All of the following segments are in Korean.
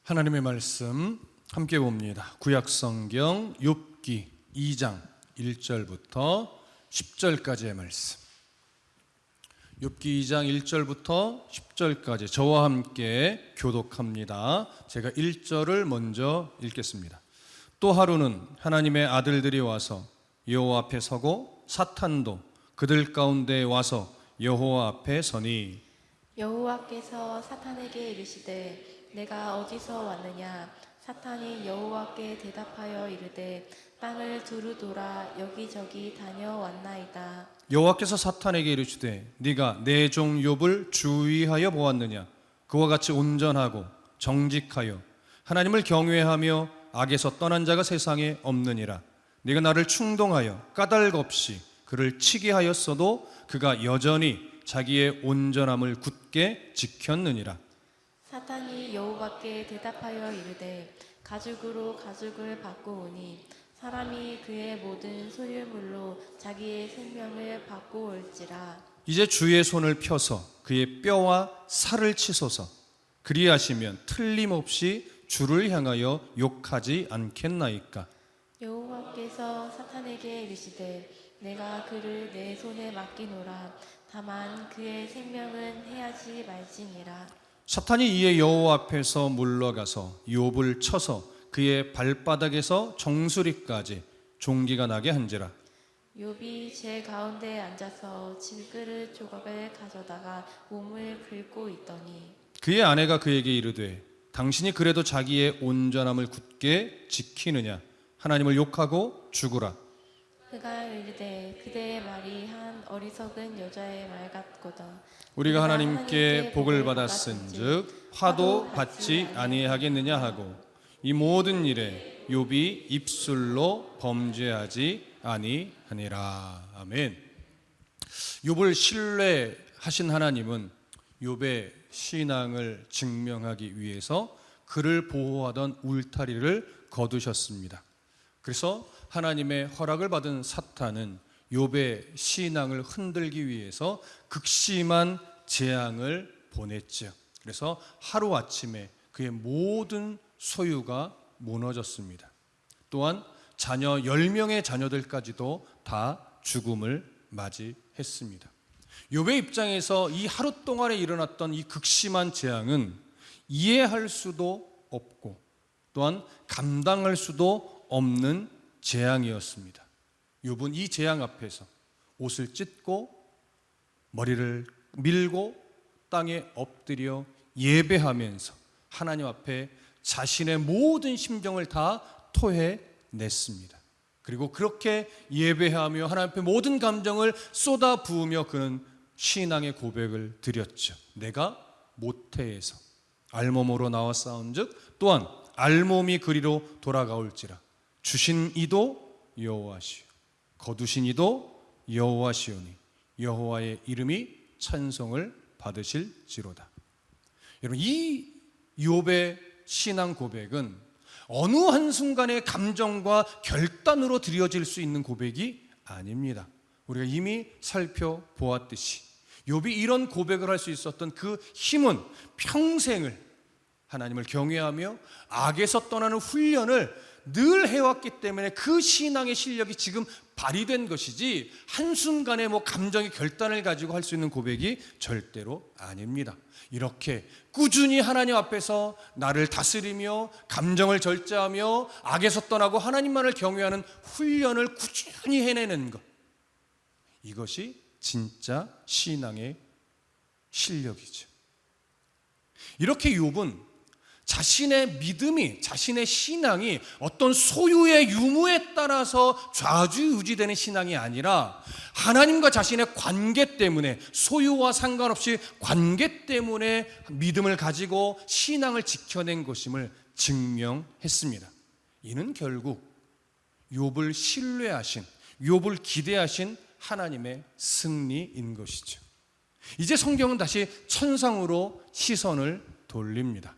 하나님의 말씀 함께 봅니다. 구약성경 욥기 2장 1절부터 10절까지의 말씀. 욥기 2장 1절부터 10절까지 저와 함께 교독합니다. 제가 1절을 먼저 읽겠습니다. 또 하루는 하나님의 아들들이 와서 여호와 앞에 서고 사탄도 그들 가운데 와서 여호와 앞에 서니 여호와께서 사탄에게 이르시되 내가 어디서 왔느냐? 사탄이 여호와께 대답하여 이르되 땅을 두루 돌아 여기저기 다녀왔나이다. 여호와께서 사탄에게 이르시되 네가 내 종 욥을 주의하여 보았느냐? 그와 같이 온전하고 정직하여 하나님을 경외하며 악에서 떠난 자가 세상에 없느니라. 네가 나를 충동하여 까닭 없이 그를 치게 하였어도 그가 여전히 자기의 온전함을 굳게 지켰느니라. 사탄이 여호와께 대답하여 이르되 가죽으로 가죽을 바꾸오니 사람이 그의 모든 소유물로 자기의 생명을 바꾸올지라. 이제 주의 손을 펴서 그의 뼈와 살을 치소서. 그리하시면 틀림없이 주를 향하여 욕하지 않겠나이까. 여호와께서 사탄에게 이르시되 내가 그를 내 손에 맡기노라. 다만 그의 생명은 해하지 말지니라. 사탄이 이에 여호와 앞에서 물러가서 욥을 쳐서 그의 발바닥에서 정수리까지 종기가 나게 한지라. 욥이 제 가운데 앉아서 질그릇 조각을 가져다가 몸을 긁고 있더니 그의 아내가 그에게 이르되 당신이 그래도 자기의 온전함을 굳게 지키느냐? 하나님을 욕하고 죽으라. 그가 이르되 그대의 말이 한 어리석은 여자의 말 같거든. 우리가 하나님께 복을 받았은즉 화도 받지 아니하겠느냐 하고 이 모든 일에 욥이 입술로 범죄하지 아니하니라. 아멘. 욥을 신뢰하신 하나님은 욥의 신앙을 증명하기 위해서 그를 보호하던 울타리를 거두셨습니다. 그래서 하나님의 허락을 받은 사탄은 욥의 신앙을 흔들기 위해서 극심한 재앙을 보냈죠. 그래서 하루아침에 그의 모든 소유가 무너졌습니다. 또한 자녀 10명의 자녀들까지도 다 죽음을 맞이했습니다. 욥의 입장에서 이 하루 동안에 일어났던 이 극심한 재앙은 이해할 수도 없고 또한 감당할 수도 없는 재앙이었습니다. 욥은 이 재앙 앞에서 옷을 찢고 머리를 밀고 땅에 엎드려 예배하면서 하나님 앞에 자신의 모든 심정을 다 토해냈습니다. 그리고 그렇게 예배하며 하나님 앞에 모든 감정을 쏟아 부으며 그는 신앙의 고백을 드렸죠. 내가 모태에서 알몸으로 나와 싸운즉 또한 알몸이 그리로 돌아가올지라. 주신 이도 여호와시오 거두신 이도 여호와시오니 여호와의 이름이 찬송을 받으실지로다. 여러분, 이 욥의 신앙 고백은 어느 한순간의 감정과 결단으로 드려질 수 있는 고백이 아닙니다. 우리가 이미 살펴보았듯이 욥이 이런 고백을 할 수 있었던 그 힘은 평생을 하나님을 경외하며 악에서 떠나는 훈련을 늘 해왔기 때문에 그 신앙의 실력이 지금 발휘된 것이지 한순간에 감정의 결단을 가지고 할 수 있는 고백이 절대로 아닙니다. 이렇게 꾸준히 하나님 앞에서 나를 다스리며 감정을 절제하며 악에서 떠나고 하나님만을 경외하는 훈련을 꾸준히 해내는 것, 이것이 진짜 신앙의 실력이죠. 이렇게 욥은 자신의 믿음이, 자신의 신앙이 어떤 소유의 유무에 따라서 좌지우지되는 신앙이 아니라 하나님과 자신의 관계 때문에, 소유와 상관없이 관계 때문에 믿음을 가지고 신앙을 지켜낸 것임을 증명했습니다. 이는 결국 욥을 신뢰하신, 욥을 기대하신 하나님의 승리인 것이죠. 이제 성경은 다시 천상으로 시선을 돌립니다.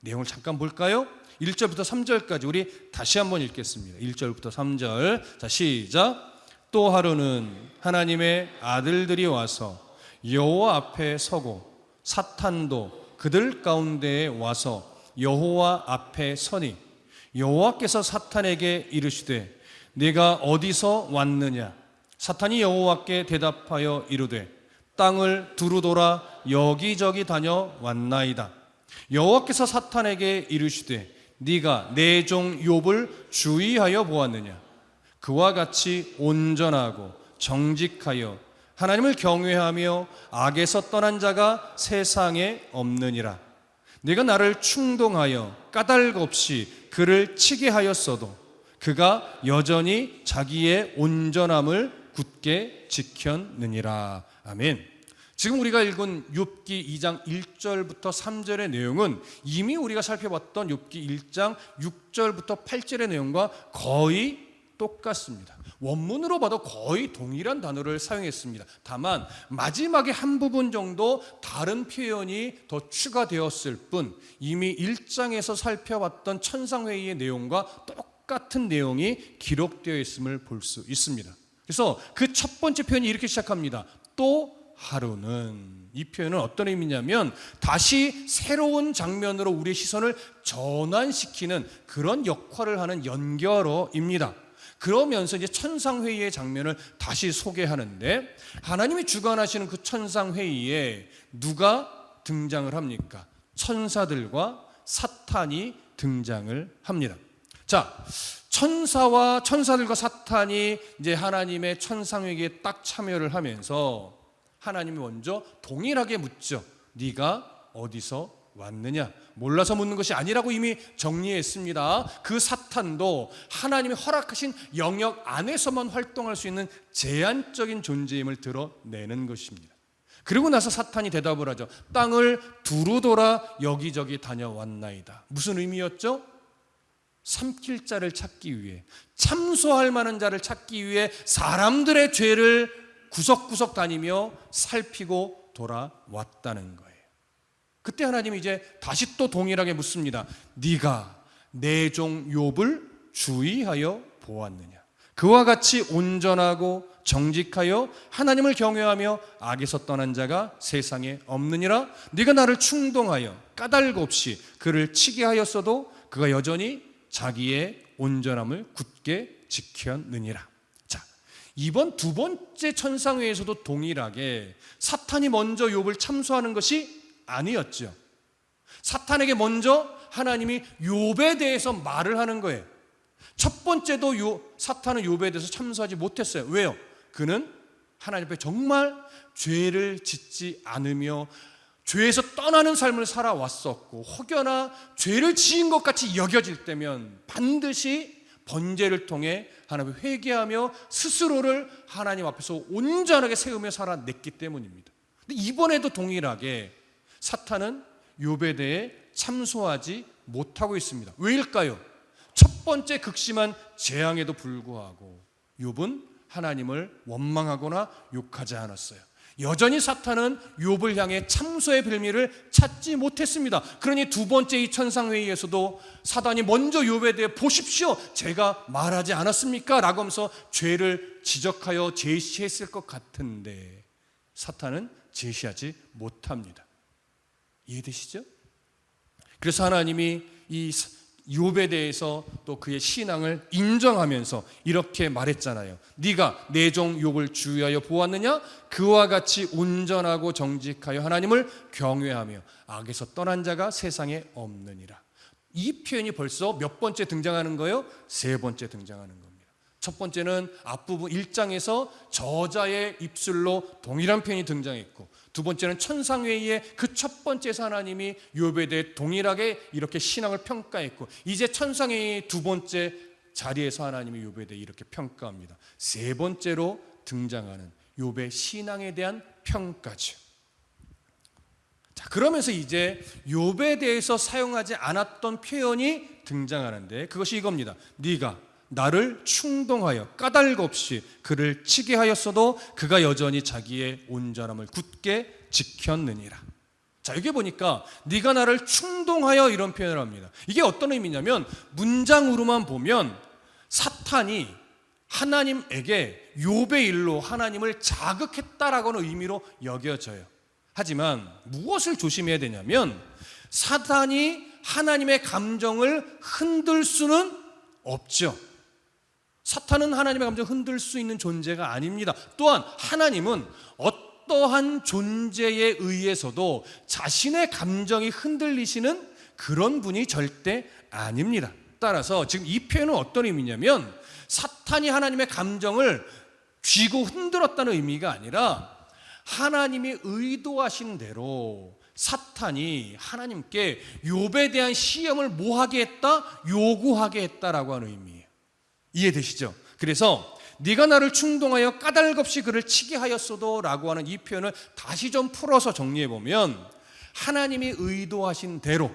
내용을 잠깐 볼까요? 1절부터 3절까지 우리 다시 한번 읽겠습니다. 1절부터 3절. 자, 시작. 또 하루는 하나님의 아들들이 와서 여호와 앞에 서고 사탄도 그들 가운데에 와서 여호와 앞에 서니 여호와께서 사탄에게 이르시되 네가 어디서 왔느냐? 사탄이 여호와께 대답하여 이르되 땅을 두루 돌아 여기저기 다녀왔나이다. 여호와께서 사탄에게 이르시되 네가 내 종 욥을 주의하여 보았느냐? 그와 같이 온전하고 정직하여 하나님을 경외하며 악에서 떠난 자가 세상에 없느니라. 네가 나를 충동하여 까닭 없이 그를 치게 하였어도 그가 여전히 자기의 온전함을 굳게 지켰느니라. 아멘. 지금 우리가 읽은 욥기 2장 1절부터 3절의 내용은 이미 우리가 살펴봤던 욥기 1장 6절부터 8절의 내용과 거의 똑같습니다. 원문으로 봐도 거의 동일한 단어를 사용했습니다. 다만 마지막에 한 부분 정도 다른 표현이 더 추가되었을 뿐 이미 1장에서 살펴봤던 천상회의의 내용과 똑같은 내용이 기록되어 있음을 볼 수 있습니다. 그래서 그 첫 번째 표현이 이렇게 시작합니다. 또 하루는, 이 표현은 어떤 의미냐면 다시 새로운 장면으로 우리의 시선을 전환시키는 그런 역할을 하는 연결어입니다. 그러면서 이제 천상회의의 장면을 다시 소개하는데 하나님이 주관하시는 그 천상회의에 누가 등장을 합니까? 천사들과 사탄이 등장을 합니다. 자, 천사들과 사탄이 이제 하나님의 천상회의에 딱 참여를 하면서 하나님이 먼저 동일하게 묻죠. 네가 어디서 왔느냐? 몰라서 묻는 것이 아니라고 이미 정리했습니다. 그 사탄도 하나님이 허락하신 영역 안에서만 활동할 수 있는 제한적인 존재임을 드러내는 것입니다. 그리고 나서 사탄이 대답을 하죠. 땅을 두루 돌아 여기저기 다녀왔나이다. 무슨 의미였죠? 삼킬 자를 찾기 위해, 참소할 만한 자를 찾기 위해 사람들의 죄를 구석구석 다니며 살피고 돌아왔다는 거예요. 그때 하나님이 이제 다시 또 동일하게 묻습니다. 네가 내 종 욥을 주의하여 보았느냐? 그와 같이 온전하고 정직하여 하나님을 경외하며 악에서 떠난 자가 세상에 없느니라. 네가 나를 충동하여 까닭 없이 그를 치게 하였어도 그가 여전히 자기의 온전함을 굳게 지켰느니라. 자, 이번 두 번째 천상회에서도 동일하게 사탄이 먼저 욥을 참소하는 것이 아니었죠. 사탄에게 먼저 하나님이 욥에 대해서 말을 하는 거예요. 첫 번째도 사탄은 욥에 대해서 참소하지 못했어요. 왜요? 그는 하나님 앞에 정말 죄를 짓지 않으며 죄에서 떠나는 삶을 살아왔었고 혹여나 죄를 지은 것 같이 여겨질 때면 반드시 번제를 통해 하나님을 회개하며 스스로를 하나님 앞에서 온전하게 세우며 살아냈기 때문입니다. 근데 이번에도 동일하게 사탄은 욥에 대해 참소하지 못하고 있습니다. 왜일까요? 첫 번째 극심한 재앙에도 불구하고 욥은 하나님을 원망하거나 욕하지 않았어요. 여전히 사탄은 욥을 향해 참소의 빌미를 찾지 못했습니다. 그러니 두 번째 이 천상회의에서도 사단이 먼저 욥에 대해 보십시오, 제가 말하지 않았습니까? 라고 하면서 죄를 지적하여 제시했을 것 같은데 사탄은 제시하지 못합니다. 이해되시죠? 그래서 하나님이 이 욥에 대해서 또 그의 신앙을 인정하면서 이렇게 말했잖아요. 네가 내 종 욥을 주의하여 보았느냐? 그와 같이 온전하고 정직하여 하나님을 경외하며 악에서 떠난 자가 세상에 없느니라. 이 표현이 벌써 몇 번째 등장하는 거예요? 세 번째 등장하는 겁니다. 첫 번째는 앞부분 1장에서 저자의 입술로 동일한 표현이 등장했고, 두 번째는 천상회의의 그 첫 번째에서 하나님이 욥에 대해 동일하게 이렇게 신앙을 평가했고, 이제 천상회의 두 번째 자리에서 하나님이 욥에 대해 이렇게 평가합니다. 세 번째로 등장하는 욥의 신앙에 대한 평가죠. 자, 그러면서 이제 욥에 대해서 사용하지 않았던 표현이 등장하는데 그것이 이겁니다. 네가 나를 충동하여 까닭 없이 그를 치게 하였어도 그가 여전히 자기의 온전함을 굳게 지켰느니라. 자, 여기 보니까 네가 나를 충동하여 이런 표현을 합니다. 이게 어떤 의미냐면 문장으로만 보면 사탄이 하나님에게 욥의 일로 하나님을 자극했다라고는 의미로 여겨져요. 하지만 무엇을 조심해야 되냐면 사탄이 하나님의 감정을 흔들 수는 없죠. 사탄은 하나님의 감정을 흔들 수 있는 존재가 아닙니다. 또한 하나님은 어떠한 존재에 의해서도 자신의 감정이 흔들리시는 그런 분이 절대 아닙니다. 따라서 지금 이 표현은 어떤 의미냐면 사탄이 하나님의 감정을 쥐고 흔들었다는 의미가 아니라 하나님이 의도하신 대로 사탄이 하나님께 욥에 대한 시험을 뭐하게 했다? 요구하게 했다라고 하는 의미예요. 이해되시죠? 그래서 네가 나를 충동하여 까닭없이 그를 치게 하였어도 라고 하는 이 표현을 다시 좀 풀어서 정리해보면 하나님이 의도하신 대로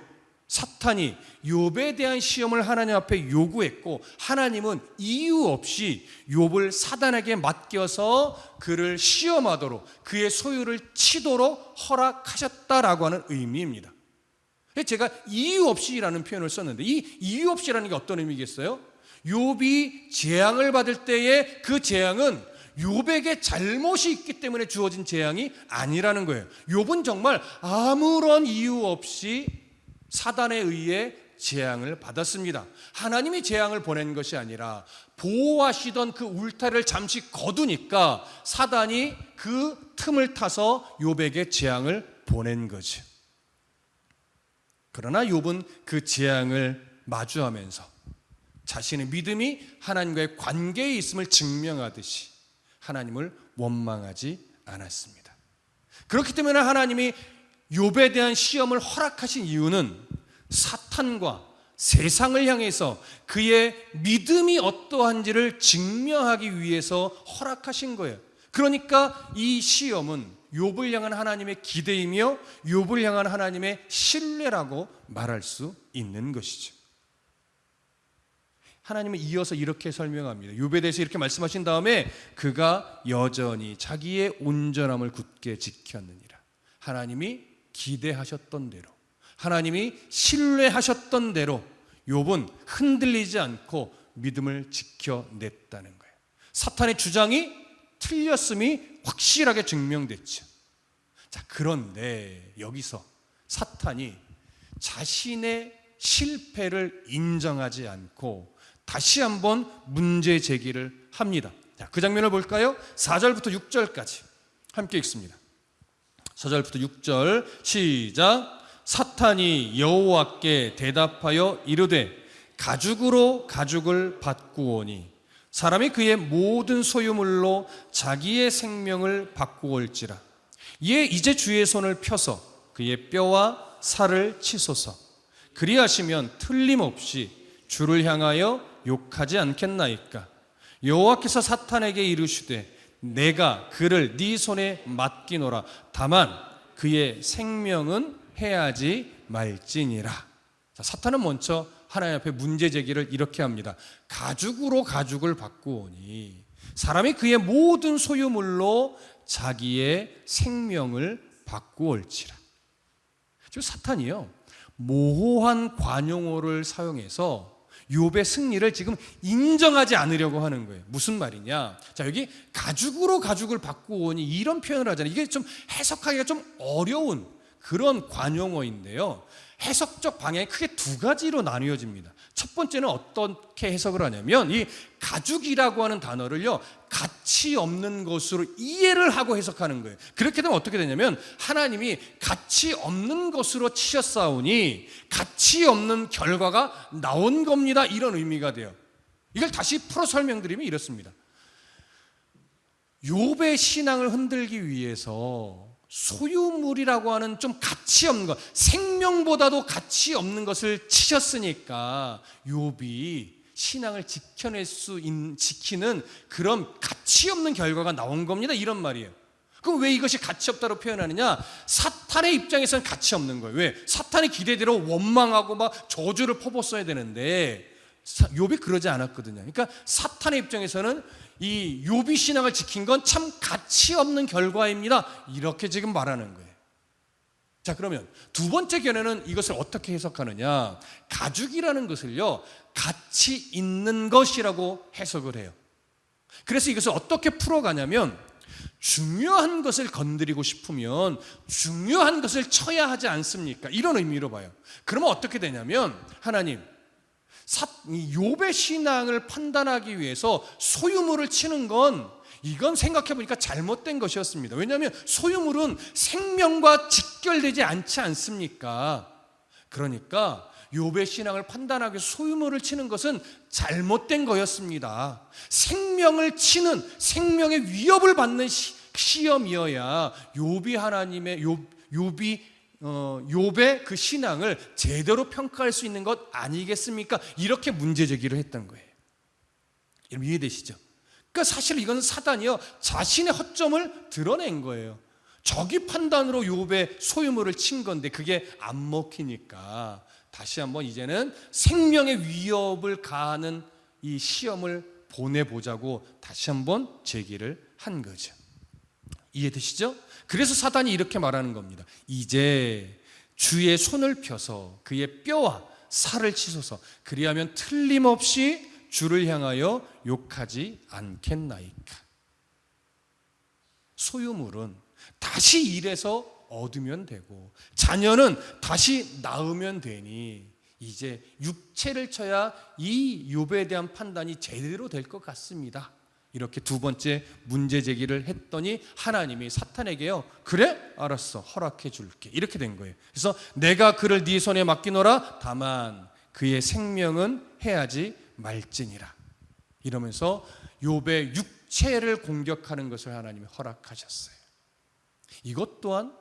사탄이 욥에 대한 시험을 하나님 앞에 요구했고 하나님은 이유 없이 욥을 사단에게 맡겨서 그를 시험하도록 그의 소유를 치도록 허락하셨다라고 하는 의미입니다. 제가 이유 없이라는 표현을 썼는데 이 이유 없이라는 게 어떤 의미겠어요? 욥이 재앙을 받을 때에 그 재앙은 욥에게 잘못이 있기 때문에 주어진 재앙이 아니라는 거예요. 욥은 정말 아무런 이유 없이 사단에 의해 재앙을 받았습니다. 하나님이 재앙을 보낸 것이 아니라 보호하시던 그 울타리를 잠시 거두니까 사단이 그 틈을 타서 욥에게 재앙을 보낸 거죠. 그러나 욥은 그 재앙을 마주하면서 자신의 믿음이 하나님과의 관계에 있음을 증명하듯이 하나님을 원망하지 않았습니다. 그렇기 때문에 하나님이 욥에 대한 시험을 허락하신 이유는 사탄과 세상을 향해서 그의 믿음이 어떠한지를 증명하기 위해서 허락하신 거예요. 그러니까 이 시험은 욥을 향한 하나님의 기대이며 욥을 향한 하나님의 신뢰라고 말할 수 있는 것이죠. 하나님은 이어서 이렇게 설명합니다. 욥에 대해서 이렇게 말씀하신 다음에 그가 여전히 자기의 온전함을 굳게 지켰느니라. 하나님이 기대하셨던 대로, 하나님이 신뢰하셨던 대로 욥은 흔들리지 않고 믿음을 지켜냈다는 거예요. 사탄의 주장이 틀렸음이 확실하게 증명됐죠. 자, 그런데 여기서 사탄이 자신의 실패를 인정하지 않고 다시 한번 문제 제기를 합니다. 자, 그 장면을 볼까요? 4절부터 6절까지 함께 읽습니다. 4절부터 6절 시작. 사탄이 여호와께 대답하여 이르되 가죽으로 가죽을 바꾸오니 사람이 그의 모든 소유물로 자기의 생명을 바꾸올지라. 이에 이제 주의 손을 펴서 그의 뼈와 살을 치소서. 그리하시면 틀림없이 주를 향하여 욕하지 않겠나이까. 여호와께서 사탄에게 이르시되 내가 그를 네 손에 맡기노라. 다만 그의 생명은 해하지 말지니라. 자, 사탄은 먼저 하나님 앞에 문제 제기를 이렇게 합니다. 가죽으로 가죽을 바꾸오니 사람이 그의 모든 소유물로 자기의 생명을 바꾸올지라. 지금 사탄이요 모호한 관용어를 사용해서 욥의 승리를 지금 인정하지 않으려고 하는 거예요. 무슨 말이냐? 자, 여기 가죽으로 가죽을 바꾸오니 이런 표현을 하잖아요. 이게 좀 해석하기가 좀 어려운 그런 관용어인데요. 해석적 방향이 크게 두 가지로 나뉘어집니다. 첫 번째는 어떻게 해석을 하냐면 이 가죽이라고 하는 단어를요 가치 없는 것으로 이해를 하고 해석하는 거예요. 그렇게 되면 어떻게 되냐면 하나님이 가치 없는 것으로 치셨사오니 가치 없는 결과가 나온 겁니다, 이런 의미가 돼요. 이걸 다시 풀어 설명드리면 이렇습니다. 욥의 신앙을 흔들기 위해서 소유물이라고 하는 좀 가치 없는 것, 생명보다도 가치 없는 것을 치셨으니까 욥이 신앙을 지키는 그런 가치 없는 결과가 나온 겁니다, 이런 말이에요. 그럼 왜 이것이 가치 없다고 표현하느냐? 사탄의 입장에서는 가치 없는 거예요. 왜? 사탄의 기대대로 원망하고 막 저주를 퍼붓어야 되는데 욥이 그러지 않았거든요. 그러니까 사탄의 입장에서는 이 욥이 신앙을 지킨 건 참 가치 없는 결과입니다, 이렇게 지금 말하는 거예요. 자, 그러면 두 번째 견해는 이것을 어떻게 해석하느냐? 가죽이라는 것을요 가치 있는 것이라고 해석을 해요. 그래서 이것을 어떻게 풀어가냐면 중요한 것을 건드리고 싶으면 중요한 것을 쳐야 하지 않습니까? 이런 의미로 봐요. 그러면 어떻게 되냐면 하나님, 욥의 신앙을 판단하기 위해서 소유물을 치는 건 이건 생각해보니까 잘못된 것이었습니다. 왜냐하면 소유물은 생명과 직결되지 않지 않습니까? 그러니까 욥의 신앙을 판단하기 위해서 소유물을 치는 것은 잘못된 거였습니다. 생명을 치는, 생명의 위협을 받는 시험이어야 욥의 그 신앙을 제대로 평가할 수 있는 것 아니겠습니까? 이렇게 문제 제기를 했던 거예요. 여러분 이해되시죠? 그러니까 사실 이건 사단이요 자신의 허점을 드러낸 거예요. 자기 판단으로 욥의 소유물을 친 건데 그게 안 먹히니까 다시 한번 이제는 생명의 위협을 가하는 이 시험을 보내보자고 다시 한번 제기를 한 거죠. 이해되시죠? 그래서 사단이 이렇게 말하는 겁니다. 이제 주의 손을 펴서 그의 뼈와 살을 치소서. 그리하면 틀림없이 주를 향하여 욕하지 않겠나이까. 소유물은 다시 일해서 얻으면 되고 자녀는 다시 낳으면 되니 이제 육체를 쳐야 이 욥에 대한 판단이 제대로 될 것 같습니다. 이렇게 두 번째 문제 제기를 했더니 하나님이 사탄에게요, 그래? 알았어, 허락해 줄게. 이렇게 된 거예요. 그래서 내가 그를 네 손에 맡기노라. 다만 그의 생명은 해하지 말지니라. 이러면서 욥의 육체를 공격하는 것을 하나님이 허락하셨어요. 이것 또한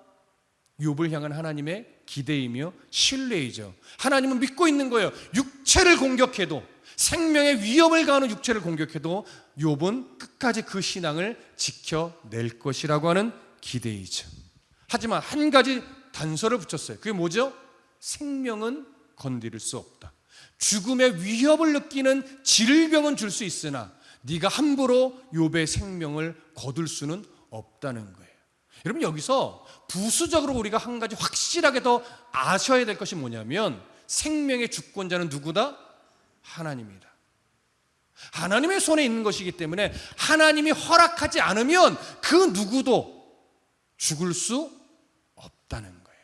욥을 향한 하나님의 기대이며 신뢰이죠. 하나님은 믿고 있는 거예요. 육체를 공격해도, 생명의 위협을 가하는 육체를 공격해도 욥은 끝까지 그 신앙을 지켜낼 것이라고 하는 기대이죠. 하지만 한 가지 단서를 붙였어요. 그게 뭐죠? 생명은 건드릴 수 없다. 죽음의 위협을 느끼는 질병은 줄 수 있으나 네가 함부로 욥의 생명을 거둘 수는 없다는 거예요. 여러분 여기서 부수적으로 우리가 한 가지 확실하게 더 아셔야 될 것이 뭐냐면 생명의 주권자는 누구다? 하나님이다. 하나님의 손에 있는 것이기 때문에 하나님이 허락하지 않으면 그 누구도 죽을 수 없다는 거예요.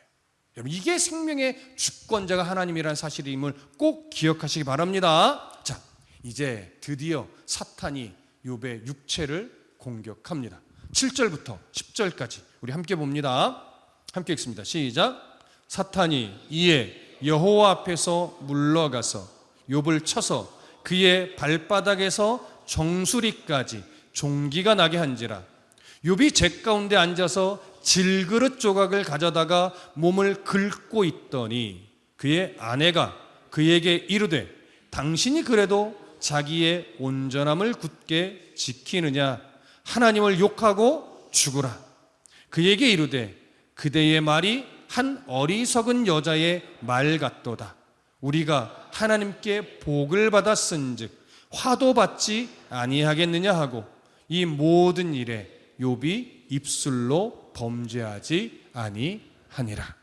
여러분 이게 생명의 주권자가 하나님이라는 사실임을 꼭 기억하시기 바랍니다. 자, 이제 드디어 사탄이 욥의 육체를 공격합니다. 7절부터 10절까지 우리 함께 봅니다. 함께 읽습니다. 시작. 사탄이 이에 여호와 앞에서 물러가서 욥을 쳐서 그의 발바닥에서 정수리까지 종기가 나게 한지라. 욥이 재 가운데 앉아서 질그릇 조각을 가져다가 몸을 긁고 있더니 그의 아내가 그에게 이르되 당신이 그래도 자기의 온전함을 굳게 지키느냐? 하나님을 욕하고 죽으라. 그에게 이르되 그대의 말이 한 어리석은 여자의 말 같도다. 우리가 하나님께 복을 받았은즉 화도 받지 아니하겠느냐 하고 이 모든 일에 욥이 입술로 범죄하지 아니하니라.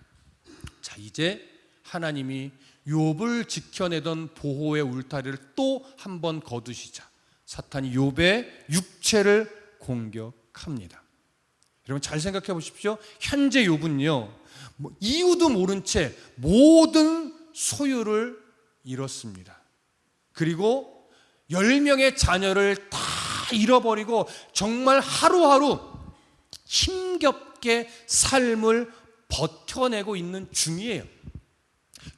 자, 이제 하나님이 욥을 지켜내던 보호의 울타리를 또 한 번 거두시자 사탄이 욥의 육체를 공격합니다. 여러분 잘 생각해 보십시오. 현재 욥은요, 이유도 모른 채 모든 소유를 잃었습니다. 그리고 10명의 자녀를 다 잃어버리고 정말 하루하루 힘겹게 삶을 버텨내고 있는 중이에요.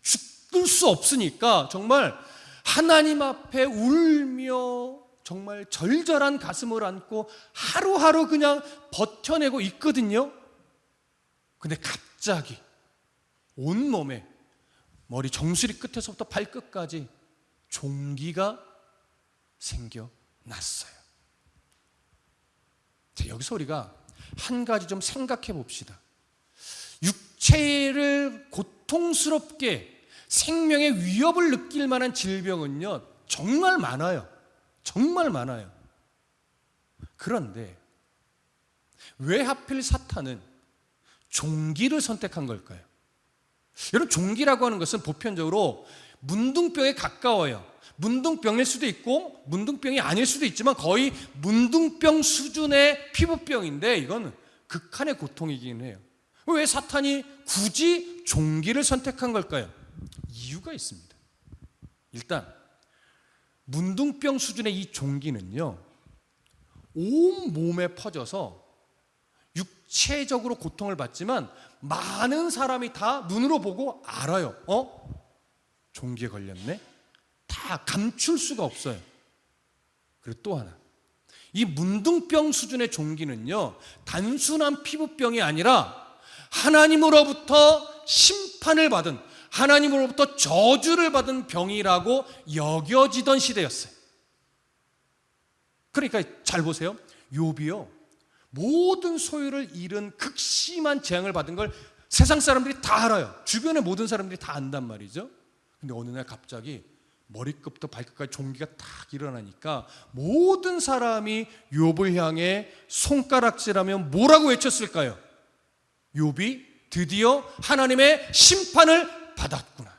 죽을 수 없으니까 정말 하나님 앞에 울며 정말 절절한 가슴을 안고 하루하루 그냥 버텨내고 있거든요. 근데 갑자기 온몸에 머리 정수리 끝에서부터 발끝까지 종기가 생겨났어요. 자, 여기서 우리가 한 가지 좀 생각해 봅시다. 육체를 고통스럽게 생명의 위협을 느낄 만한 질병은요, 정말 많아요. 정말 많아요. 그런데 왜 하필 사탄은 종기를 선택한 걸까요? 여러분 종기라고 하는 것은 보편적으로 문둥병에 가까워요. 문둥병일 수도 있고 문둥병이 아닐 수도 있지만 거의 문둥병 수준의 피부병인데 이건 극한의 고통이긴 해요. 왜 사탄이 굳이 종기를 선택한 걸까요? 이유가 있습니다. 일단 문둥병 수준의 이 종기는요, 온 몸에 퍼져서 육체적으로 고통을 받지만 많은 사람이 다 눈으로 보고 알아요. 종기에 걸렸네? 다 감출 수가 없어요. 그리고 또 하나, 이 문둥병 수준의 종기는요, 단순한 피부병이 아니라 하나님으로부터 심판을 받은, 하나님으로부터 저주를 받은 병이라고 여겨지던 시대였어요. 그러니까 잘 보세요. 욥이요, 모든 소유를 잃은 극심한 재앙을 받은 걸 세상 사람들이 다 알아요. 주변의 모든 사람들이 다 안단 말이죠. 근데 어느 날 갑자기 머리끝부터 발끝까지 종기가 딱 일어나니까 모든 사람이 욥을 향해 손가락질하며 뭐라고 외쳤을까요? 욥이 드디어 하나님의 심판을 받았구나.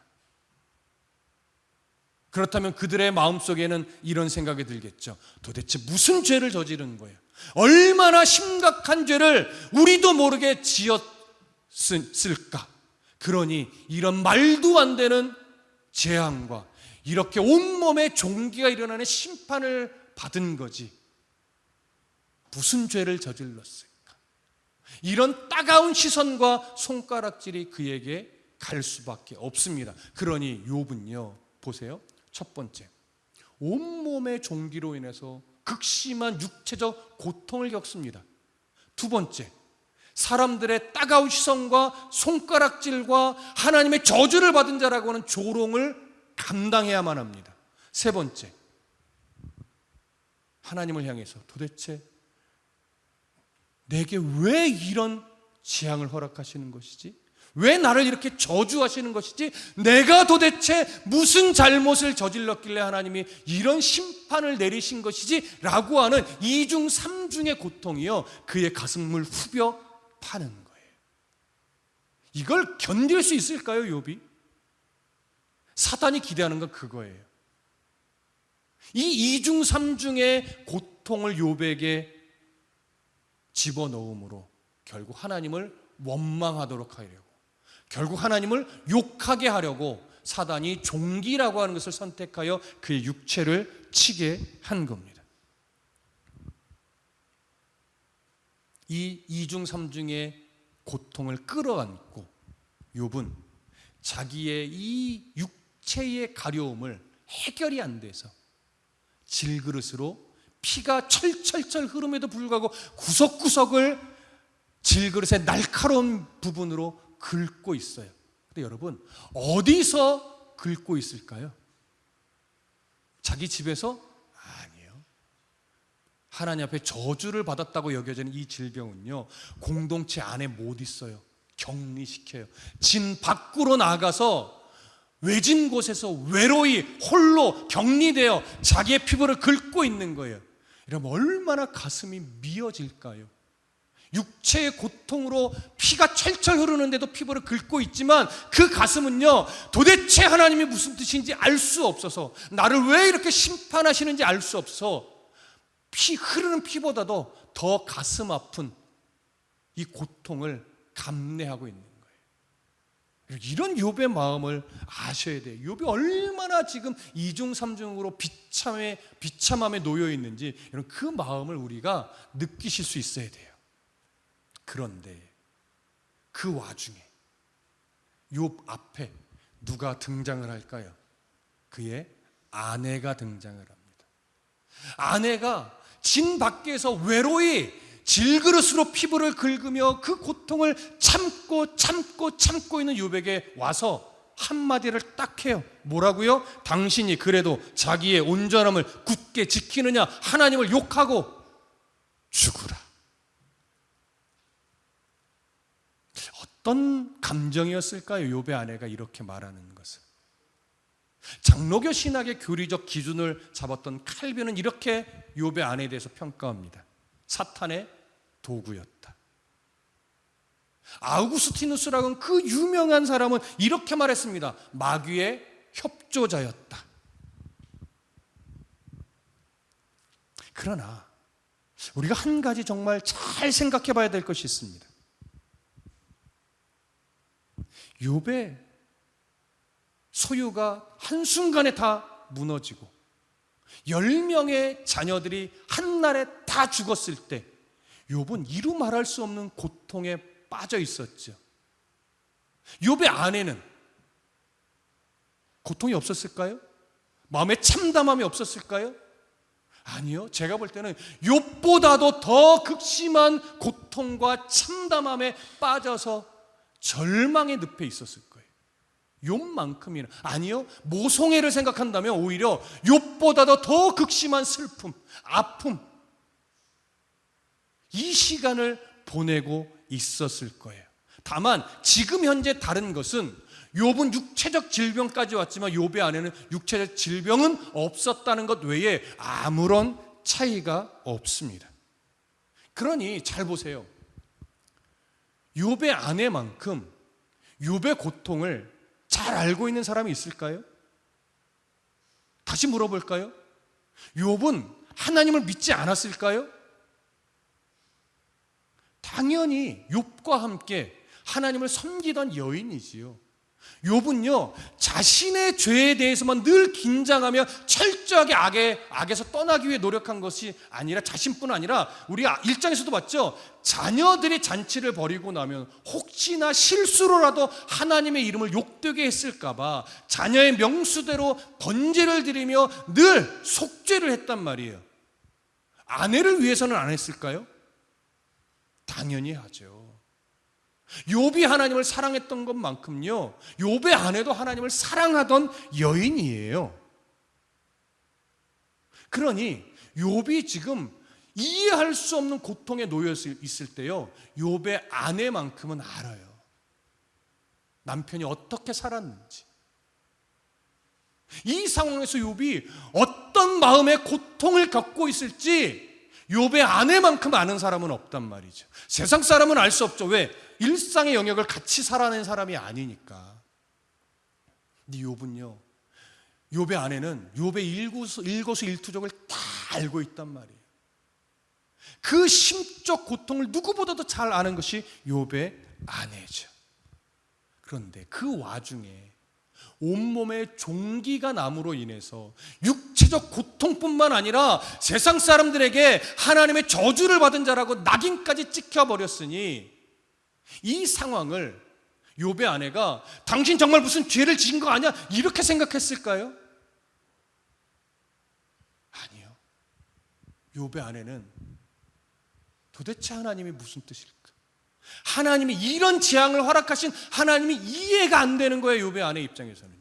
그렇다면 그들의 마음속에는 이런 생각이 들겠죠. 도대체 무슨 죄를 저지른 거예요? 얼마나 심각한 죄를 우리도 모르게 지었을까? 그러니 이런 말도 안 되는 재앙과 이렇게 온몸에 종기가 일어나는 심판을 받은 거지, 무슨 죄를 저질렀을까? 이런 따가운 시선과 손가락질이 그에게 갈 수밖에 없습니다. 그러니 욥은요, 보세요. 첫 번째, 온몸의 종기로 인해서 극심한 육체적 고통을 겪습니다. 두 번째, 사람들의 따가운 시선과 손가락질과 하나님의 저주를 받은 자라고 하는 조롱을 감당해야만 합니다. 세 번째, 하나님을 향해서 도대체 내게 왜 이런 재앙을 허락하시는 것이지? 왜 나를 이렇게 저주하시는 것이지? 내가 도대체 무슨 잘못을 저질렀길래 하나님이 이런 심판을 내리신 것이지? 라고 하는 이중 삼중의 고통이요, 그의 가슴을 후벼 파는 거예요. 이걸 견딜 수 있을까요, 욥이? 사단이 기대하는 건 그거예요. 이 이중 삼중의 고통을 욥에게 집어넣음으로 결국 하나님을 원망하도록 하려고, 결국 하나님을 욕하게 하려고 사단이 종기라고 하는 것을 선택하여 그의 육체를 치게 한 겁니다. 이 이중 삼중의 고통을 끌어안고 욥은 자기의 이 육체의 가려움을 해결이 안 돼서 질그릇으로 피가 철철철 흐름에도 불구하고 구석구석을 질그릇의 날카로운 부분으로 긁고 있어요. 근데 여러분, 어디서 긁고 있을까요? 자기 집에서? 아니에요. 하나님 앞에 저주를 받았다고 여겨지는 이 질병은요, 공동체 안에 못 있어요. 격리시켜요. 진 밖으로 나가서 외진 곳에서 외로이 홀로 격리되어 자기의 피부를 긁고 있는 거예요. 이러면 얼마나 가슴이 미어질까요? 육체의 고통으로 피가 철철 흐르는데도 피부를 긁고 있지만 그 가슴은요, 도대체 하나님이 무슨 뜻인지 알 수 없어서, 나를 왜 이렇게 심판하시는지 알 수 없어 피 흐르는 피보다도 더 가슴 아픈 이 고통을 감내하고 있는 거예요. 이런 욥의 마음을 아셔야 돼요. 욥이 얼마나 지금 이중 삼중으로 비참함에 놓여 있는지, 이런 그 마음을 우리가 느끼실 수 있어야 돼요. 그런데 그 와중에 욥 앞에 누가 등장을 할까요? 그의 아내가 등장을 합니다. 아내가 진 밖에서 외로이 질그릇으로 피부를 긁으며 그 고통을 참고 있는 욥에게 와서 한마디를 딱 해요. 뭐라고요? 당신이 그래도 자기의 온전함을 굳게 지키느냐? 하나님을 욕하고 죽으라. 어떤 감정이었을까요? 욥의 아내가 이렇게 말하는 것은. 장로교 신학의 교리적 기준을 잡았던 칼빈은 이렇게 욥의 아내에 대해서 평가합니다. 사탄의 도구였다. 아우구스티누스라는 그 유명한 사람은 이렇게 말했습니다. 마귀의 협조자였다. 그러나 우리가 한 가지 정말 잘 생각해 봐야 될 것이 있습니다. 욥의 소유가 한순간에 다 무너지고 10명의 자녀들이 한날에 다 죽었을 때 욥은 이루 말할 수 없는 고통에 빠져 있었죠. 욥의 아내는 고통이 없었을까요? 마음에 참담함이 없었을까요? 아니요. 제가 볼 때는 욥보다도 더 극심한 고통과 참담함에 빠져서 절망의 늪에 있었을 거예요. 욥만큼이나. 아니요. 모성애를 생각한다면 오히려 욥보다도 더 극심한 슬픔, 아픔, 이 시간을 보내고 있었을 거예요. 다만 지금 현재 다른 것은 욥은 육체적 질병까지 왔지만 욥의 안에는 육체적 질병은 없었다는 것 외에 아무런 차이가 없습니다. 그러니 잘 보세요. 욥의 아내만큼 욥의 고통을 잘 알고 있는 사람이 있을까요? 다시 물어볼까요? 욥은 하나님을 믿지 않았을까요? 당연히 욥과 함께 하나님을 섬기던 여인이지요. 욥은요, 자신의 죄에 대해서만 늘 긴장하며 철저하게 악에서 떠나기 위해 노력한 것이 아니라, 자신뿐 아니라 우리가 1장에서도 봤죠. 자녀들이 잔치를 벌이고 나면 혹시나 실수로라도 하나님의 이름을 욕되게 했을까봐 자녀의 명수대로 번제를 드리며 늘 속죄를 했단 말이에요. 아내를 위해서는 안 했을까요? 당연히 하죠. 욥이 하나님을 사랑했던 것만큼요, 욥의 아내도 하나님을 사랑하던 여인이에요. 그러니 욥이 지금 이해할 수 없는 고통에 놓여 있을 때요, 욥의 아내만큼은 알아요. 남편이 어떻게 살았는지. 이 상황에서 욥이 어떤 마음의 고통을 겪고 있을지 욥의 아내만큼 아는 사람은 없단 말이죠. 세상 사람은 알 수 없죠. 왜? 일상의 영역을 같이 살아낸 사람이 아니니까. 근데 욥은요, 욥의 아내는 욥의 일거수일투족을 다 알고 있단 말이에요. 그 심적 고통을 누구보다도 잘 아는 것이 욥의 아내죠. 그런데 그 와중에 온몸에 종기가 남으로 인해서 육체적 고통뿐만 아니라 세상 사람들에게 하나님의 저주를 받은 자라고 낙인까지 찍혀버렸으니, 이 상황을 욥의 아내가 당신 정말 무슨 죄를 지은 거 아니야? 이렇게 생각했을까요? 아니요. 욥의 아내는 도대체 하나님이 무슨 뜻일까? 하나님이 이런 재앙을 허락하신 하나님이 이해가 안 되는 거예요. 욥의 아내 입장에서는.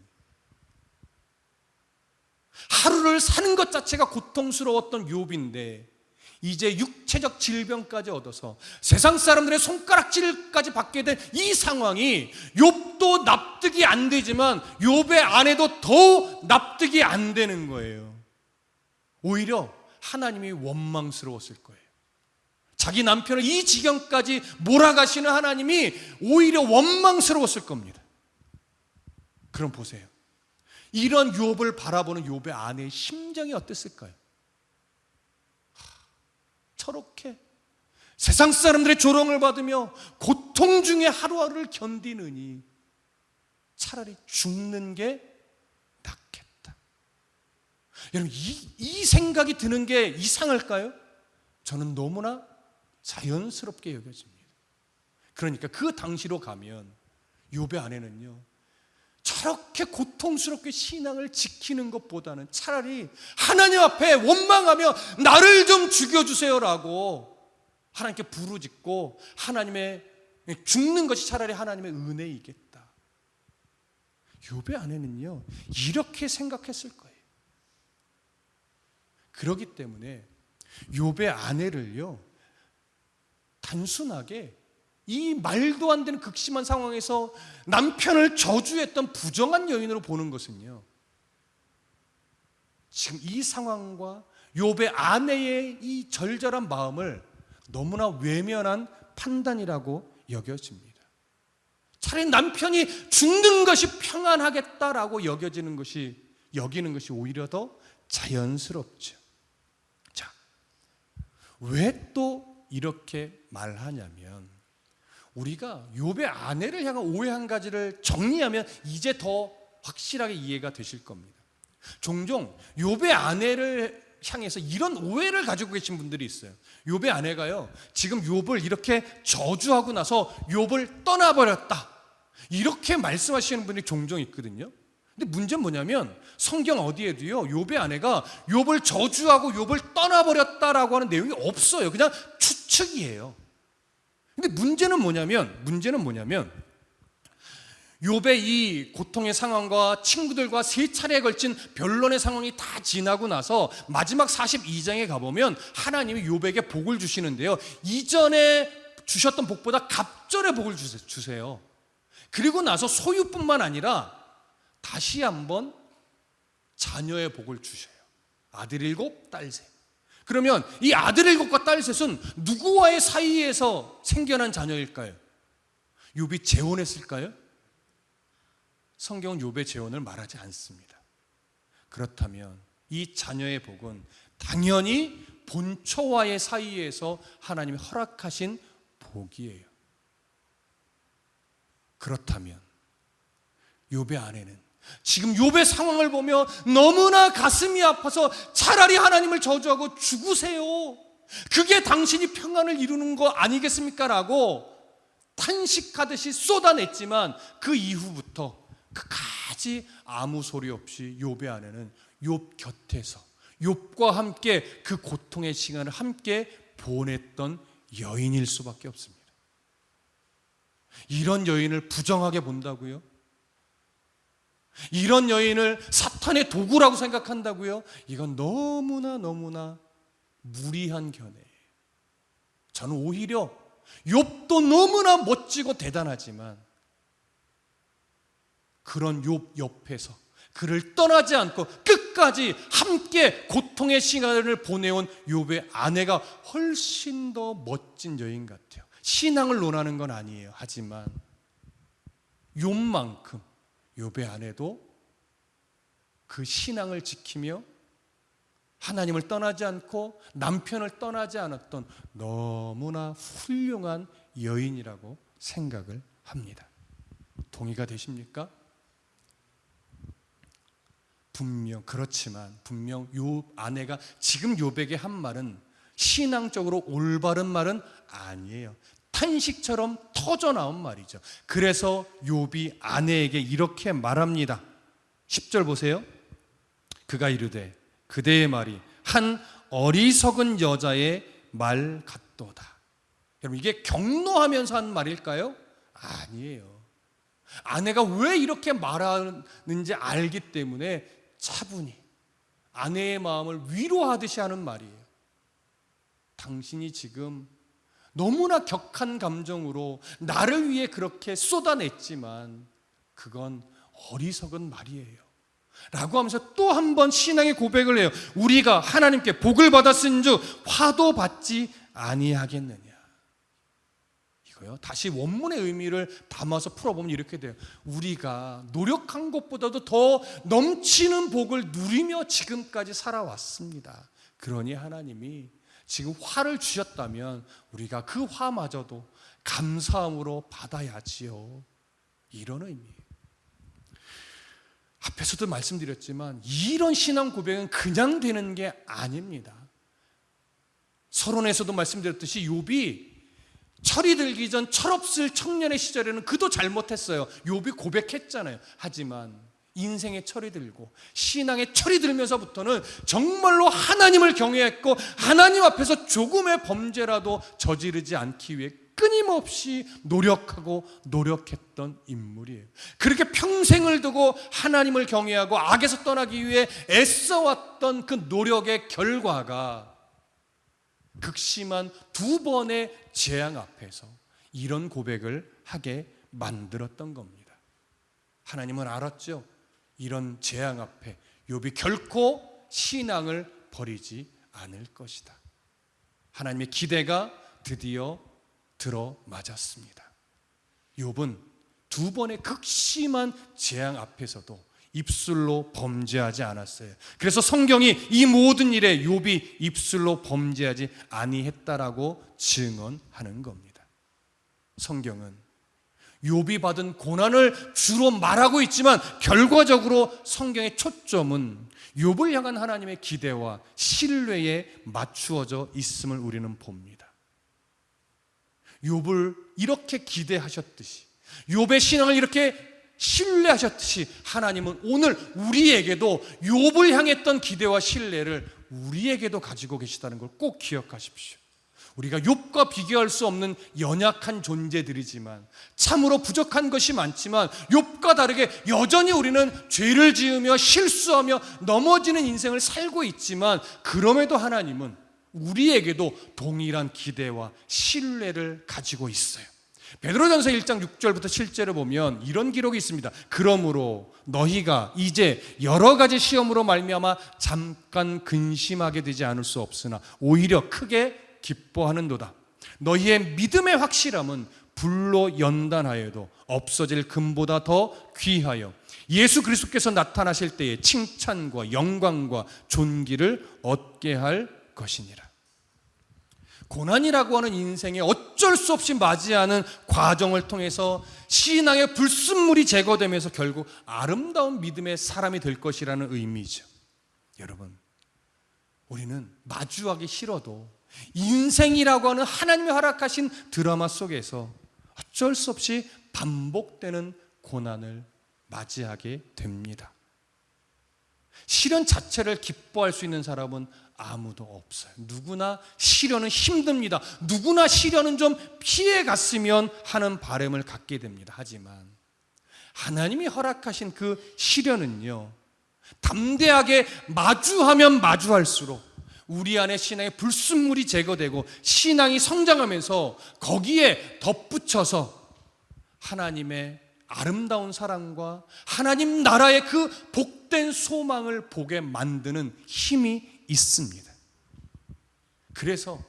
하루를 사는 것 자체가 고통스러웠던 욥인데 이제 육체적 질병까지 얻어서 세상 사람들의 손가락질까지 받게 된 이 상황이 욥도 납득이 안 되지만 욥의 아내도 더 납득이 안 되는 거예요. 오히려 하나님이 원망스러웠을 거예요. 자기 남편을 이 지경까지 몰아가시는 하나님이 오히려 원망스러웠을 겁니다. 그럼 보세요. 이런 욥을 바라보는 욥의 아내의 심정이 어땠을까요? 저렇게 세상 사람들의 조롱을 받으며 고통 중에 하루하루를 견디느니 차라리 죽는 게 낫겠다. 여러분, 이 생각이 드는 게 이상할까요? 저는 너무나 자연스럽게 여겨집니다. 그러니까 그 당시로 가면 욥의 아내는요, 저렇게 고통스럽게 신앙을 지키는 것보다는 차라리 하나님 앞에 원망하며 나를 좀 죽여주세요라고 하나님께 부르짖고 하나님의 죽는 것이 차라리 하나님의 은혜이겠다. 욥의 아내는요, 이렇게 생각했을 거예요. 그렇기 때문에 욥의 아내를요, 단순하게 이 말도 안 되는 극심한 상황에서 남편을 저주했던 부정한 여인으로 보는 것은요, 지금 이 상황과 욥의 아내의 이 절절한 마음을 너무나 외면한 판단이라고 여겨집니다. 차라리 남편이 죽는 것이 평안하겠다라고 여기는 것이 오히려 더 자연스럽죠. 자, 왜 또 이렇게 말하냐면 우리가 욥의 아내를 향한 오해 한 가지를 정리하면 이제 더 확실하게 이해가 되실 겁니다. 종종 욥의 아내를 향해서 이런 오해를 가지고 계신 분들이 있어요. 욥의 아내가요, 지금 욥을 이렇게 저주하고 나서 욥을 떠나버렸다, 이렇게 말씀하시는 분이 종종 있거든요. 근데 문제는 뭐냐면 성경 어디에도요 욥의 아내가 욥을 저주하고 욥을 떠나버렸다라고 하는 내용이 없어요. 그냥 추측이에요. 근데 문제는 뭐냐면 욥의 이 고통의 상황과 친구들과 3차례에 걸친 변론의 상황이 다 지나고 나서 마지막 42장에 가보면 하나님이 욥에게 복을 주시는데요, 이전에 주셨던 복보다 갑절의 복을 주세요. 그리고 나서 소유뿐만 아니라 다시 한번 자녀의 복을 주셔요. 아들 7, 딸 3. 그러면 이 아들 7과 딸 3은 누구와의 사이에서 생겨난 자녀일까요? 욥이 재혼했을까요? 성경은 욥의 재혼을 말하지 않습니다. 그렇다면 이 자녀의 복은 당연히 본처와의 사이에서 하나님이 허락하신 복이에요. 그렇다면 욥의 아내는 지금 욥의 상황을 보며 너무나 가슴이 아파서 차라리 하나님을 저주하고 죽으세요, 그게 당신이 평안을 이루는 거 아니겠습니까? 라고 탄식하듯이 쏟아냈지만 그 이후부터 그까지 아무 소리 없이 욥의 아내는 욥 곁에서 욥과 함께 그 고통의 시간을 함께 보냈던 여인일 수밖에 없습니다. 이런 여인을 부정하게 본다고요? 이런 여인을 사탄의 도구라고 생각한다고요? 이건 너무나 무리한 견해예요. 저는 오히려 욥도 너무나 멋지고 대단하지만 그런 욥 옆에서 그를 떠나지 않고 끝까지 함께 고통의 시간을 보내온 욥의 아내가 훨씬 더 멋진 여인 같아요. 신앙을 논하는 건 아니에요. 하지만 욥만큼 욥의 아내도 그 신앙을 지키며 하나님을 떠나지 않고 남편을 떠나지 않았던 너무나 훌륭한 여인이라고 생각을 합니다. 동의가 되십니까? 그렇지만 분명 욥 아내가 지금 욥에게 한 말은 신앙적으로 올바른 말은 아니에요. 탄식처럼 터져나온 말이죠. 그래서 욥이 아내에게 이렇게 말합니다. 10절 보세요. 그가 이르되 그대의 말이 한 어리석은 여자의 말 같도다. 여러분, 이게 격노하면서 한 말일까요? 아니에요. 아내가 왜 이렇게 말하는지 알기 때문에 차분히 아내의 마음을 위로하듯이 하는 말이에요. 당신이 지금 너무나 격한 감정으로 나를 위해 그렇게 쏟아냈지만 그건 어리석은 말이에요 라고 하면서 또 한 번 신앙의 고백을 해요. 우리가 하나님께 복을 받았은즉 화도 받지 아니하겠느냐. 이거요, 다시 원문의 의미를 담아서 풀어보면 이렇게 돼요. 우리가 노력한 것보다도 더 넘치는 복을 누리며 지금까지 살아왔습니다. 그러니 하나님이 지금 화를 주셨다면 우리가 그 화마저도 감사함으로 받아야지요, 이런 의미예요. 앞에서도 말씀드렸지만 이런 신앙 고백은 그냥 되는 게 아닙니다. 서론에서도 말씀드렸듯이 욥이 철이 들기 전 철없을 청년의 시절에는 그도 잘못했어요. 욥이 고백했잖아요. 하지만 인생의 철이 들고 신앙의 철이 들면서부터는 정말로 하나님을 경외했고 하나님 앞에서 조금의 범죄라도 저지르지 않기 위해 끊임없이 노력했던 인물이에요. 그렇게 평생을 두고 하나님을 경외하고 악에서 떠나기 위해 애써왔던 그 노력의 결과가 극심한 2번의 재앙 앞에서 이런 고백을 하게 만들었던 겁니다. 하나님은 알았죠. 이런 재앙 앞에 욥이 결코 신앙을 버리지 않을 것이다. 하나님의 기대가 드디어 들어맞았습니다. 욥은 2번의 극심한 재앙 앞에서도 입술로 범죄하지 않았어요. 그래서 성경이 이 모든 일에 욥이 입술로 범죄하지 아니했다라고 증언하는 겁니다. 성경은 욥이 받은 고난을 주로 말하고 있지만 결과적으로 성경의 초점은 욥을 향한 하나님의 기대와 신뢰에 맞추어져 있음을 우리는 봅니다. 욥을 이렇게 기대하셨듯이, 욥의 신앙을 이렇게 신뢰하셨듯이 하나님은 오늘 우리에게도 욥을 향했던 기대와 신뢰를 우리에게도 가지고 계시다는 걸 꼭 기억하십시오. 우리가 욥과 비교할 수 없는 연약한 존재들이지만, 참으로 부족한 것이 많지만 욥과 다르게 여전히 우리는 죄를 지으며 실수하며 넘어지는 인생을 살고 있지만, 그럼에도 하나님은 우리에게도 동일한 기대와 신뢰를 가지고 있어요. 베드로전서 1장 6절부터 7절을 보면 이런 기록이 있습니다. 그러므로 너희가 이제 여러 가지 시험으로 말미암아 잠깐 근심하게 되지 않을 수 없으나 오히려 크게 기뻐하는도다. 너희의 믿음의 확실함은 불로 연단하여도 없어질 금보다 더 귀하여 예수 그리스도께서 나타나실 때에 칭찬과 영광과 존귀를 얻게 할 것이니라. 고난이라고 하는 인생에 어쩔 수 없이 맞이하는 과정을 통해서 신앙의 불순물이 제거되면서 결국 아름다운 믿음의 사람이 될 것이라는 의미죠. 여러분, 우리는 마주하기 싫어도 인생이라고 하는 하나님이 허락하신 드라마 속에서 어쩔 수 없이 반복되는 고난을 맞이하게 됩니다. 시련 자체를 기뻐할 수 있는 사람은 아무도 없어요. 누구나 시련은 힘듭니다. 누구나 시련은 좀 피해 갔으면 하는 바람을 갖게 됩니다. 하지만 하나님이 허락하신 그 시련은요, 담대하게 마주하면 마주할수록 우리 안에 신앙의 불순물이 제거되고 신앙이 성장하면서 거기에 덧붙여서 하나님의 아름다운 사랑과 하나님 나라의 그 복된 소망을 보게 만드는 힘이 있습니다. 그래서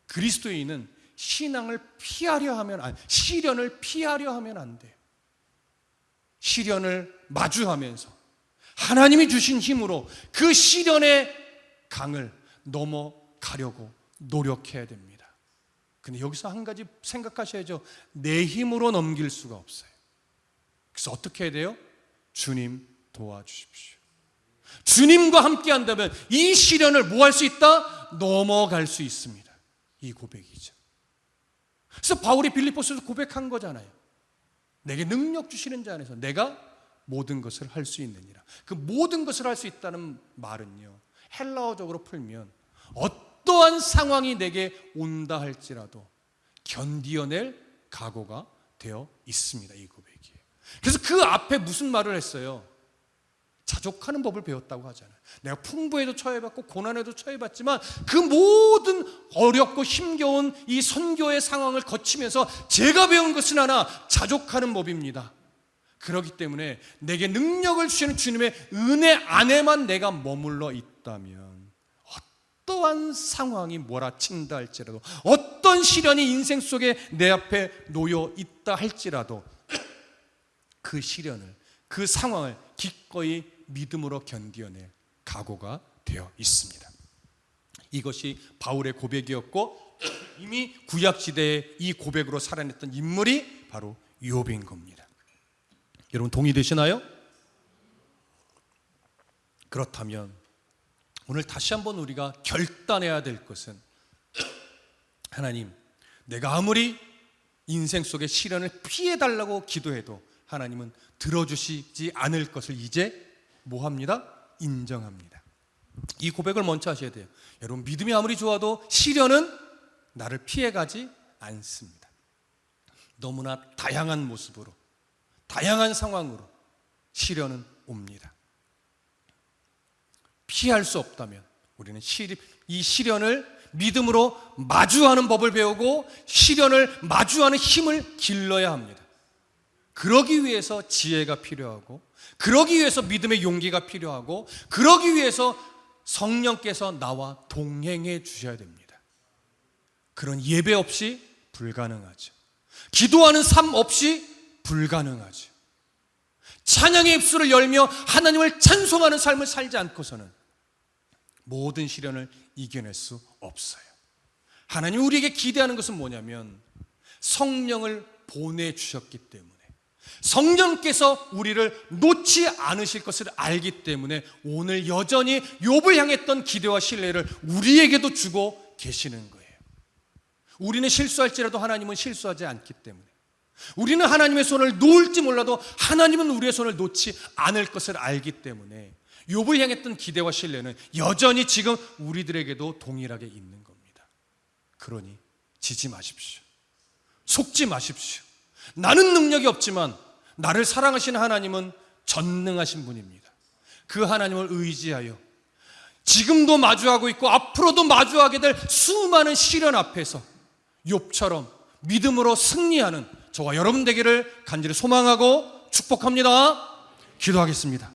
그리스도인은 시련을 피하려 하면 안 돼요. 시련을 마주하면서 하나님이 주신 힘으로 그 시련의 강을 넘어가려고 노력해야 됩니다. 근데 여기서 한 가지 생각하셔야죠. 내 힘으로 넘길 수가 없어요. 그래서 어떻게 해야 돼요? 주님 도와주십시오. 주님과 함께 한다면 이 시련을 뭐 할 수 있다? 넘어갈 수 있습니다. 이 고백이죠. 그래서 바울이 빌립보서에서 고백한 거잖아요. 내게 능력 주시는 자 안에서 내가 모든 것을 할 수 있느니라. 그 모든 것을 할 수 있다는 말은요, 헬라어적으로 풀면 어떠한 상황이 내게 온다 할지라도 견디어낼 각오가 되어 있습니다. 이 고백이에요. 그래서 그 앞에 무슨 말을 했어요? 자족하는 법을 배웠다고 하잖아요. 내가 풍부에도 처해봤고 고난에도 처해봤지만 그 모든 어렵고 힘겨운 이 선교의 상황을 거치면서 제가 배운 것은 하나, 자족하는 법입니다. 그렇기 때문에 내게 능력을 주시는 주님의 은혜 안에만 내가 머물러 있다면 어떠한 상황이 몰아친다 할지라도, 어떤 시련이 인생 속에 내 앞에 놓여 있다 할지라도 그 시련을, 그 상황을 기꺼이 믿음으로 견디어낼 각오가 되어 있습니다. 이것이 바울의 고백이었고, 이미 구약시대에 이 고백으로 살아냈던 인물이 바로 욥인 겁니다. 여러분 동의되시나요? 그렇다면 오늘 다시 한번 우리가 결단해야 될 것은, 하나님, 내가 아무리 인생 속의 시련을 피해달라고 기도해도 하나님은 들어주시지 않을 것을 이제 뭐합니다? 인정합니다. 이 고백을 먼저 하셔야 돼요. 여러분, 믿음이 아무리 좋아도 시련은 나를 피해가지 않습니다. 너무나 다양한 모습으로, 다양한 상황으로 시련은 옵니다. 피할 수 없다면 우리는 이 시련을 믿음으로 마주하는 법을 배우고 시련을 마주하는 힘을 길러야 합니다. 그러기 위해서 지혜가 필요하고, 그러기 위해서 믿음의 용기가 필요하고, 그러기 위해서 성령께서 나와 동행해 주셔야 됩니다. 그런 예배 없이 불가능하죠. 기도하는 삶 없이 불가능하죠. 찬양의 입술을 열며 하나님을 찬송하는 삶을 살지 않고서는 모든 시련을 이겨낼 수 없어요. 하나님이 우리에게 기대하는 것은 뭐냐면 성령을 보내주셨기 때문에, 성령께서 우리를 놓지 않으실 것을 알기 때문에 오늘 여전히 욥을 향했던 기대와 신뢰를 우리에게도 주고 계시는 거예요. 우리는 실수할지라도 하나님은 실수하지 않기 때문에, 우리는 하나님의 손을 놓을지 몰라도 하나님은 우리의 손을 놓지 않을 것을 알기 때문에 욥을 향했던 기대와 신뢰는 여전히 지금 우리들에게도 동일하게 있는 겁니다. 그러니 지지 마십시오. 속지 마십시오. 나는 능력이 없지만 나를 사랑하시는 하나님은 전능하신 분입니다. 그 하나님을 의지하여 지금도 마주하고 있고 앞으로도 마주하게 될 수많은 시련 앞에서 욥처럼 믿음으로 승리하는 저와 여러분 되기를 간절히 소망하고 축복합니다. 기도하겠습니다.